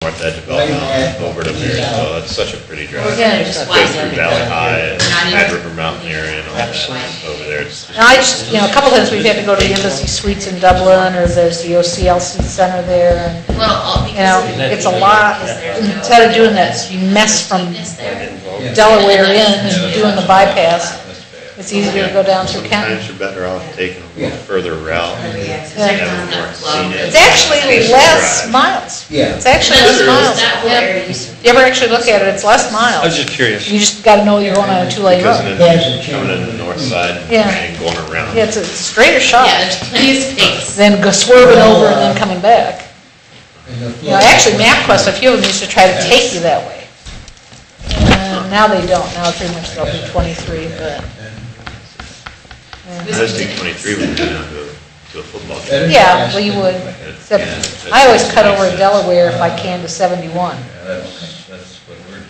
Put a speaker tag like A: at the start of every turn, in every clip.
A: north edge of Belmont over to Marysville. It's such a pretty drive.
B: Yeah,
A: Just go through Valley High and Mad River Mountain area and all that over there. It's just,
B: I just, a couple times we've had to go to the Embassy Suites in Dublin, or there's the OCLC Center there, and, it's a lot. Instead of doing that mess from Delaware in and doing the bypass, it's easier to go down through Kent.
A: sometimes you're better off taking a little further route and having more scenic.
B: It's actually less miles.
C: Yeah.
B: It's actually less miles. Yeah. You ever actually look at it, it's less miles.
D: I was just curious.
B: You just gotta know you're going on a two-lane
A: Because
B: road.
A: then coming in the north side
B: Yeah.
A: and going around.
B: Yeah, it's a straighter shot
E: Yeah, there's plenty of space.
B: than go swerving over and then coming back. Actually, MapQuest, a few of them used to try to take you that way. And now they don't. Now pretty much they'll do 23, but.
A: I just think 23 would go down to a football game.
B: Yeah, well, you would. Except, I always cut over in Delaware if I can to 71.
C: That's what we're doing.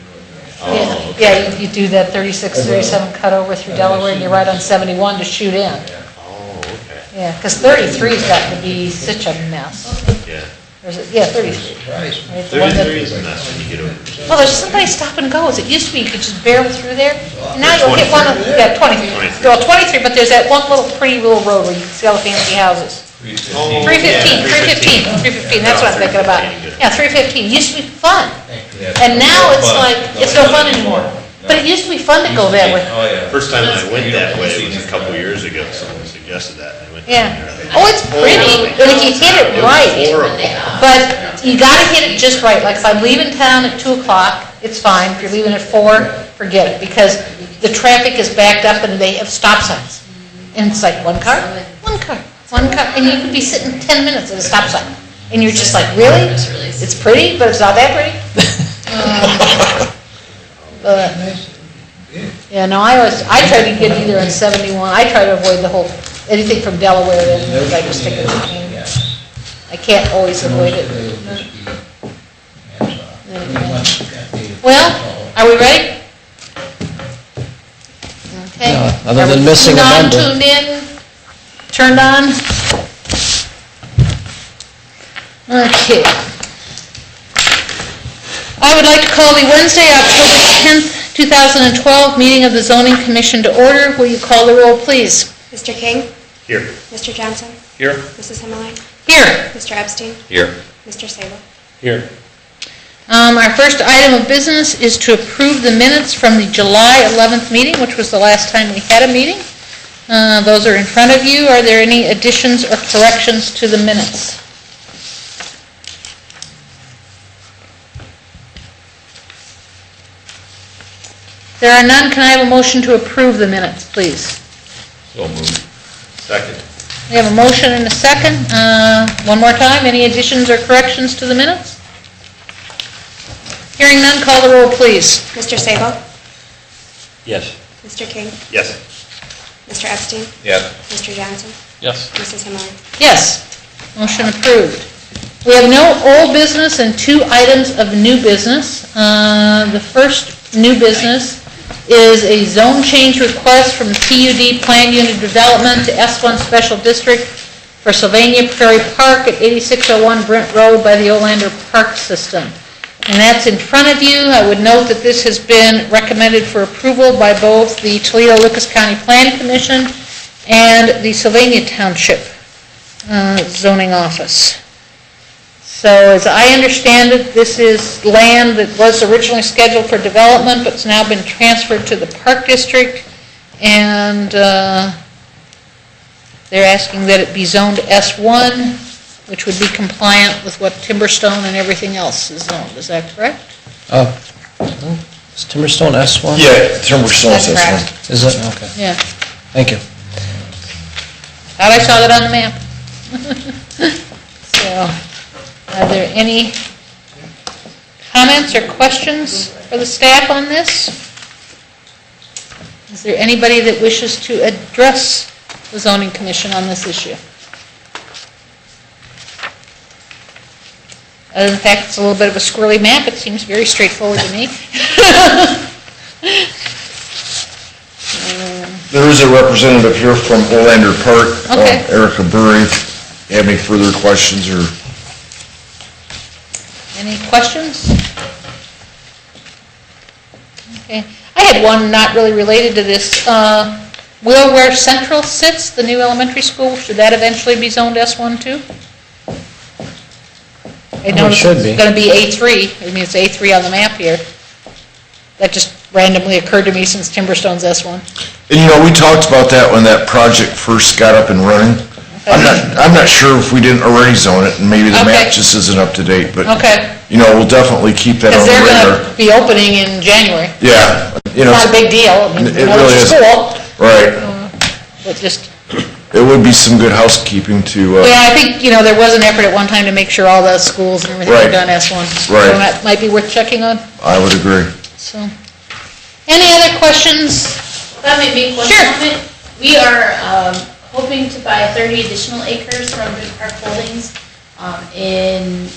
A: Oh, okay.
B: Yeah, you do that 36, 37 cut over through Delaware, and you're right on 71 to shoot in.
A: Oh, okay.
B: Yeah, because 33's gotten to be such a mess.
A: Yeah.
B: Yeah, 33. Right, the one that-
A: 33 is a mess when you get over.
B: Well, there's so many stop and goes. It used to be you could just barrel through there. And now you'll hit one of, 23. Well, 23, but there's that one little pretty little road where you can see all the fancy houses. 315, that's what I'm thinking about. Yeah, 315, used to be fun. And now it's like, it's no fun anymore. But it used to be fun to go that way.
C: Oh, yeah.
A: First time I went that way, it was a couple years ago, someone suggested that. And I went
B: Yeah.
A: down there.
B: Oh, it's pretty, but if you hit it
A: It was
B: right.
A: horrible.
B: But you gotta hit it just right. Like if I'm leaving town at 2 o'clock, it's fine. If you're leaving at 4, forget it. Because the traffic is backed up and they have stop signs. And it's like one car, and you could be sitting 10 minutes at a stop sign. And you're just like, really? It's pretty, but it's not that pretty? Yeah, no, I try to get either on 71. I try to avoid the whole, anything from Delaware in, because I just think it's a pain. I can't always avoid it. Well, are we ready? Okay.
D: Other than missing a member.
B: Tuned in, turned on. Okay. I would like to call the Wednesday, October 10th, 2012 meeting of the Zoning Commission to order. Will you call the roll, please?
F: Mr. King?
A: Here.
F: Mr. Johnson?
D: Here.
F: Mrs. Himmelreich?
B: Here.
F: Mr. Epstein?
D: Here.
F: Mr. Sable?
D: Here.
B: Our first item of business is to approve the minutes from the July 11th meeting, which was the last time we had a meeting. Those are in front of you. Are there any additions or corrections to the minutes? There are none. Can I have a motion to approve the minutes, please?
A: So moved. Second.
B: We have a motion and a second. One more time, any additions or corrections to the minutes? Hearing none, call the roll, please.
F: Mr. Sable?
D: Yes.
F: Mr. King?
A: Yes.
F: Mr. Epstein?
C: Yes.
F: Mr. Johnson?
D: Yes.
F: Mrs. Himmelreich?
B: Yes, motion approved. We have no old business and 2 items of new business. The first new business is a zone change request from PUD Plan Unit Development to S1 Special District for Sylvania Prairie Park at 8601 Brent Road by the Olander Park System. And that's in front of you. I would note that this has been recommended for approval by both the Toledo-Lucas County Planning Commission and the Sylvania Township Zoning Office. So as I understand it, this is land that was originally scheduled for development, but it's now been transferred to the Park District, and they're asking that it be zoned S1, which would be compliant with what Timberstone and everything else is zoned. Is that correct?
D: Is Timberstone S1?
G: Yeah, Timberstone's
B: That's
G: this
B: correct.
G: one.
D: Is it? Okay.
B: Yeah.
D: Thank you.
B: Thought I saw that on the map. So, are there any comments or questions for the staff on this? Is there anybody that wishes to address the zoning commission on this issue? Other than the fact it's a little bit of a squirrely map, it seems very straightforward to me.
G: There is a representative here from Olander Park,
B: Okay.
G: Erica Burry. You have any further questions or?
B: Any questions? Okay. I had one not really related to this. Where Central sits, the new elementary school, should that eventually be zoned S1 too? I know
D: it should be.
B: It's going to be A3. I mean, it's A3 on the map here. That just randomly occurred to me since Timberstone's S1.
G: And we talked about that when that project first got up and running. I'm not sure if we didn't already zone it, and maybe the map
B: Okay.
G: just isn't up to date, but,
B: Okay.
G: we'll definitely keep that on
B: Because
G: the
B: they're
G: radar.
B: going to be opening in January.
G: Yeah,
B: It's not a big deal. I mean,
G: It
B: another
G: really isn't.
B: school,
G: right.
B: but just,
G: It would be some good housekeeping to,
B: yeah, I think, there was an effort at one time to make sure all the schools and everything were
G: Right.
B: done S1.
G: Right.
B: So that might be worth checking on,
G: I would agree.
B: so. Any other questions?
E: If I may make one
B: Sure.
E: comment, we are hoping to buy 30 additional acres from Good Park Holdings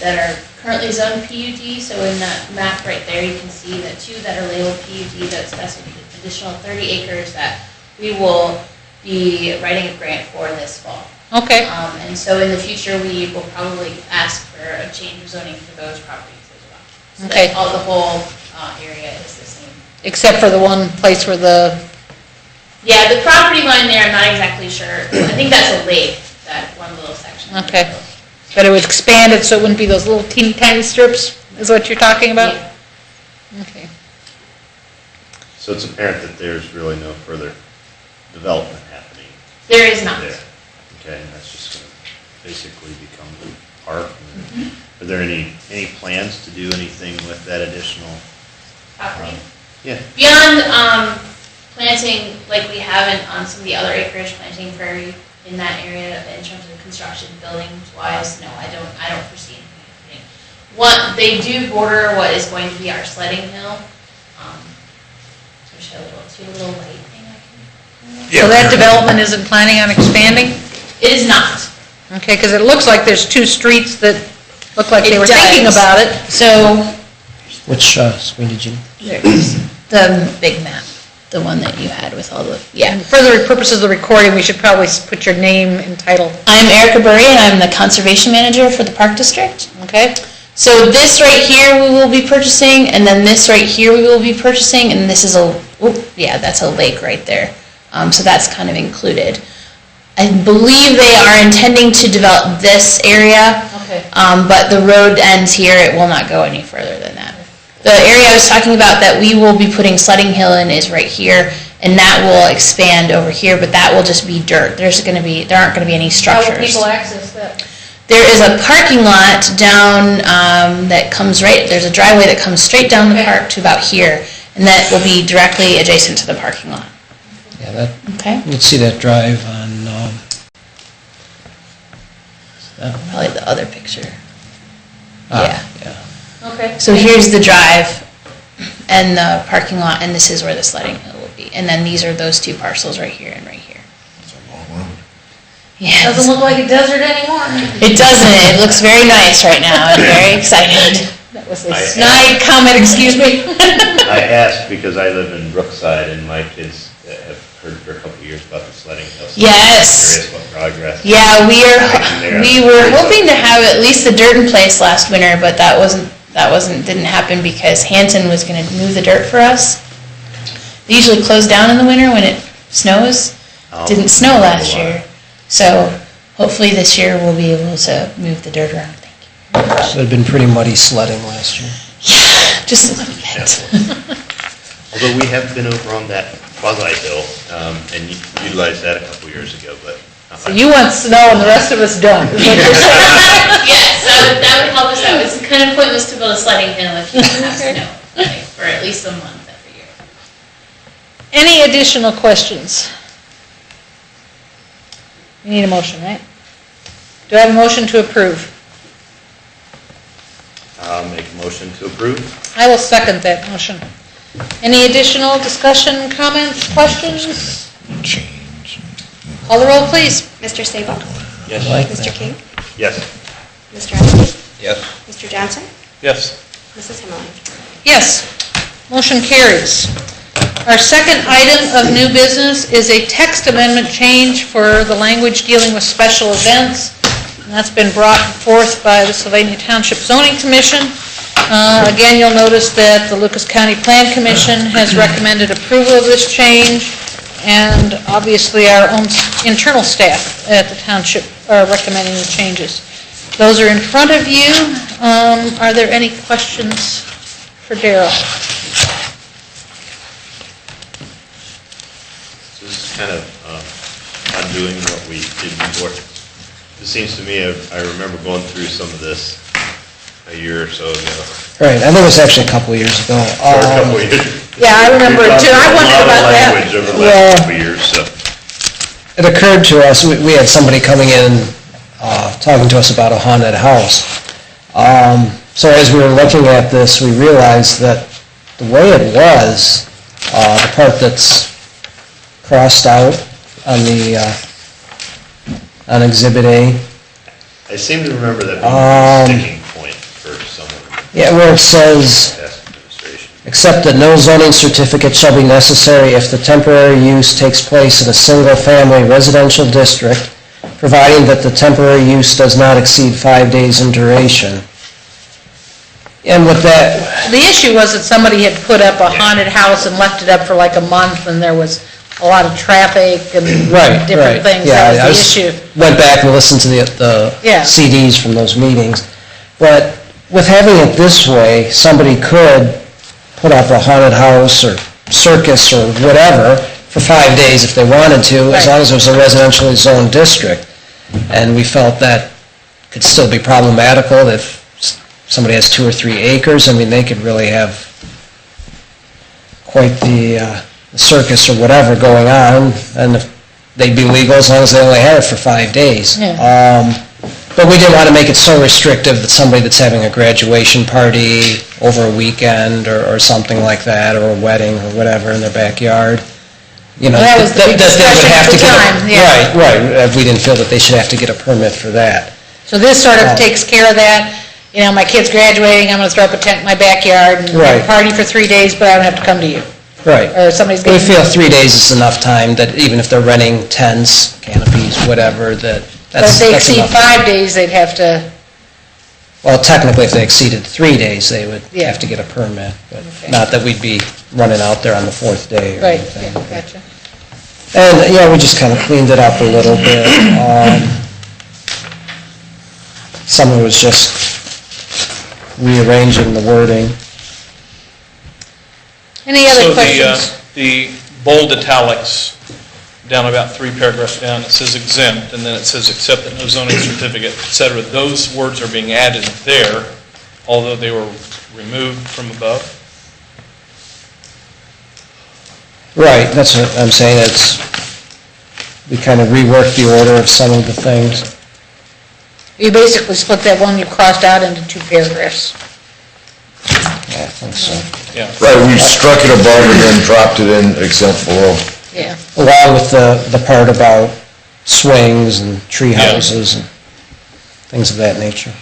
E: that are currently zoned PUD. So in that map right there, you can see the two that are labeled PUD, that's an additional 30 acres that we will be writing a grant for this fall.
B: Okay,
E: And so in the future, we will probably ask for a change of zoning for those properties as well. So
B: Okay.
E: that the whole area is the same.
B: except for the one place where
E: Yeah, the property line there, I'm not exactly sure. I think that's a lake, that one little section.
B: Okay. but it was expanded so it wouldn't be those little teeny tiny strips, is what you're talking about?
E: Yeah.
B: Okay.
A: So it's apparent that there's really no further development happening
E: There is not.
A: there. Okay, and that's just going to basically become the park. Are there any plans to do anything with that additional?
E: Property.
A: Yeah.
E: Beyond planting, like we haven't on some of the other acreage, planting prairie in that area in terms of construction, buildings wise, no, I don't foresee anything happening. They do border what is going to be our sledding hill. So show a little light thing I can.
B: So that development isn't planning on expanding?
E: It is not.
B: Okay, because it looks like there's two streets that look like they
H: It
B: were thinking
H: does.
B: about it.
H: So,
D: Which screen did you?
H: there's the big map, the one that you had with all the, yeah.
B: And for the purposes of the recording, we should probably put your name and title,
H: I'm Erica Burry, and I'm the conservation manager for the Park District.
B: okay?
H: So this right here we will be purchasing, and then this right here we will be purchasing, and this is that's a lake right there. So that's kind of included. I believe they are intending to develop this area.
B: Okay.
H: But the road ends here, it will not go any further than that. The area I was talking about that we will be putting sledding hill in is right here, and that will expand over here, but that will just be dirt. There aren't gonna be any structures.
B: How will people access that?
H: There is a parking lot down, that comes there's a driveway that comes straight down the park to about here, and that will be directly adjacent to the parking lot.
D: Yeah,
H: Okay?
D: you'd see that drive on,
H: Probably the other picture.
D: yeah.
B: Okay.
H: So here's the drive and the parking lot, and this is where the sledding hill will be. And then these are those two parcels right here and right here.
G: It's a long road.
H: Yeah.
B: Doesn't look like a desert anymore.
H: It doesn't. It looks very nice right now. I'm very excited.
B: That was a
A: I-
B: snide comment, excuse me.
A: I asked because I live in Brookside and my kids have heard for a couple of years about the sledding hill. So
H: Yes.
A: I'm curious what progress.
H: Yeah, we were hoping to have at least the dirt in place last winter, but didn't happen because Hanson was going to move the dirt for us. They usually close down in the winter when it snows.
A: Oh,
H: Didn't snow last
A: a lot.
H: year. So hopefully this year we'll be able to move the dirt around. Thank you.
D: So it'd been pretty muddy sledding last year.
H: Yeah, just a little bit.
A: Although we have been over on that quasi-hill and utilized that a couple of years ago, but.
B: So you want snow and the rest of us don't, is what you're saying?
E: Yes, that would help us out. It's kind of pointless to build a sledding hill if you don't have snow, like, for at least a month every year.
B: Any additional questions? You need a motion, right? Do I have a motion to approve?
A: I'll make a motion to approve.
B: I will second that motion. Any additional discussion, comments, questions?
G: Change.
B: Call the roll, please.
F: Mr. Sabo?
A: Yes.
D: Like
F: Mr.
D: that.
F: King?
A: Yes.
F: Mr. Epstein?
C: Yes.
F: Mr. Johnson?
C: Yes.
F: Mrs. Himmelman?
B: Yes, motion carries. Our second item of new business is a text amendment change for the language dealing with special events. And that's been brought forth by the Sylvania Township Zoning Commission. Again, you'll notice that the Lucas County Plan Commission has recommended approval of this change, and obviously our own internal staff at the township are recommending the changes. Those are in front of you. Are there any questions for Darrell?
A: So this is kind of undoing what we did before. It seems to me, I remember going through some of this a year or so ago.
D: Right, I think it was actually a couple of years ago.
A: Or a couple of years.
B: Yeah, I remember it too. I wondered about that.
A: A lot of language over the last couple of years, so.
D: It occurred to us, we had somebody coming in, talking to us about a haunted house. So as we were looking at this, we realized that the way it was, the part that's crossed out on the, on Exhibit A,
A: I seem to remember that being a sticking point for someone
D: yeah, where it says,
A: in past administration.
D: except that no zoning certificate shall be necessary if the temporary use takes place in a single-family residential district, providing that the temporary use does not exceed 5 days in duration. And with that,
B: The issue was that somebody had put up a haunted house and left it up for like a month, and there was a lot of traffic and
D: right,
B: different things.
D: yeah,
B: That
D: I
B: was the issue.
D: went back and listened to the
B: Yeah.
D: CDs from those meetings. But with having it this way, somebody could put up a haunted house or circus or whatever for 5 days if they wanted to, as
B: Right.
D: long as it was a residentially zoned district. And we felt that could still be problematical if somebody has 2 or 3 acres. I mean, they could really have quite the circus or whatever going on, and if they'd be legal as long as they only had it for 5 days.
B: Yeah.
D: But we didn't want to make it so restrictive that somebody that's having a graduation party over a weekend or something like that, or a wedding or whatever in their backyard, you know,
B: Well, that was the big
D: that they would
B: discussion
D: have
B: at
D: to
B: the
D: get
B: time, yeah.
D: Right, we didn't feel that they should have to get a permit for that.
B: So this sort of takes care of that. You know, my kid's graduating, I'm gonna throw up a tent in my backyard and have a
D: Right.
B: party for 3 days, but I don't have to come to you.
D: Right.
B: Or somebody's
D: We
B: getting...
D: feel 3 days is enough time, that even if they're renting tents, canopies, whatever,
B: But
D: that's
B: if they
D: that's
B: exceed
D: enough.
B: 5 days, they'd have to,
D: Well, technically, if they exceeded 3 days, they would
B: Yeah.
D: have to get a permit, but
B: Okay.
D: not that we'd be running out there on the 4th day or
B: right,
D: anything.
B: yeah, gotcha.
D: And, yeah, we just kind of cleaned it up a little bit. Some of it was just rearranging the wording.
B: Any other
I: So
B: questions?
I: the bold italics, down about 3 paragraphs down, it says exempt, and then it says except that no zoning certificate, et cetera. Those words are being added there, although they were removed from above.
D: Right, that's what I'm saying, we kind of reworked the order of some of the things.
B: You basically split that one you crossed out into 2 paragraphs.
D: Yeah, I think so.
I: Yeah.
G: Right, we struck it above and then dropped it in exempt below.
B: Yeah.
D: Along with the part about swings and tree houses and things of that nature.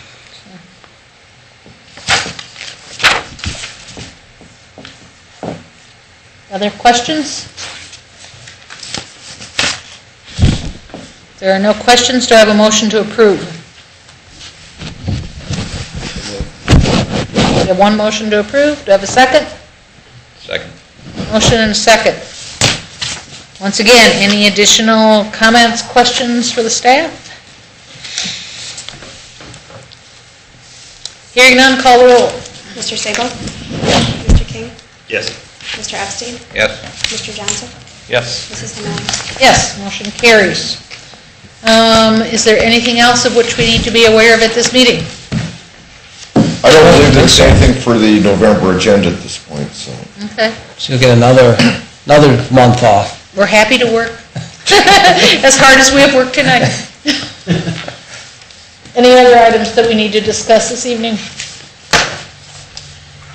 B: Other questions? If there are no questions, do I have a motion to approve? We have one motion to approve. Do I have a second?
C: Second.
B: Motion and a second. Once again, any additional comments, questions for the staff? Hearing none, call the roll.
F: Mr. Sable? Mr. King?
A: Yes.
F: Mr. Epstein?
C: Yes.
F: Mr. Johnson?
I: Yes.
F: Mrs. Hemmelton?
B: Yes, motion carries. Is there anything else of which we need to be aware of at this meeting?
G: I don't believe there's anything for the November agenda at this point, so.
B: Okay,
D: So you'll get another month off.
B: we're happy to work as hard as we have worked tonight. Any other items that we need to discuss this evening?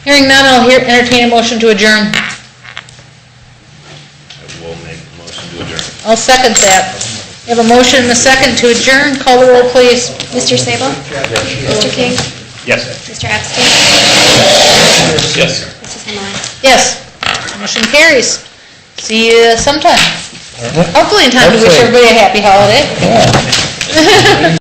B: Hearing none, I'll entertain a motion to adjourn.
A: I will make a motion to adjourn.
B: I'll second that. We have a motion and a second to adjourn. Call the roll, please.
F: Mr. Sable? Mr. King?
A: Yes.
F: Mr. Epstein?
I: Yes.
F: Mrs. Hemmelton?
B: Yes, motion carries. See you sometime. Hopefully in time to wish
D: Hopefully.
B: everybody a happy holiday.
D: Yeah.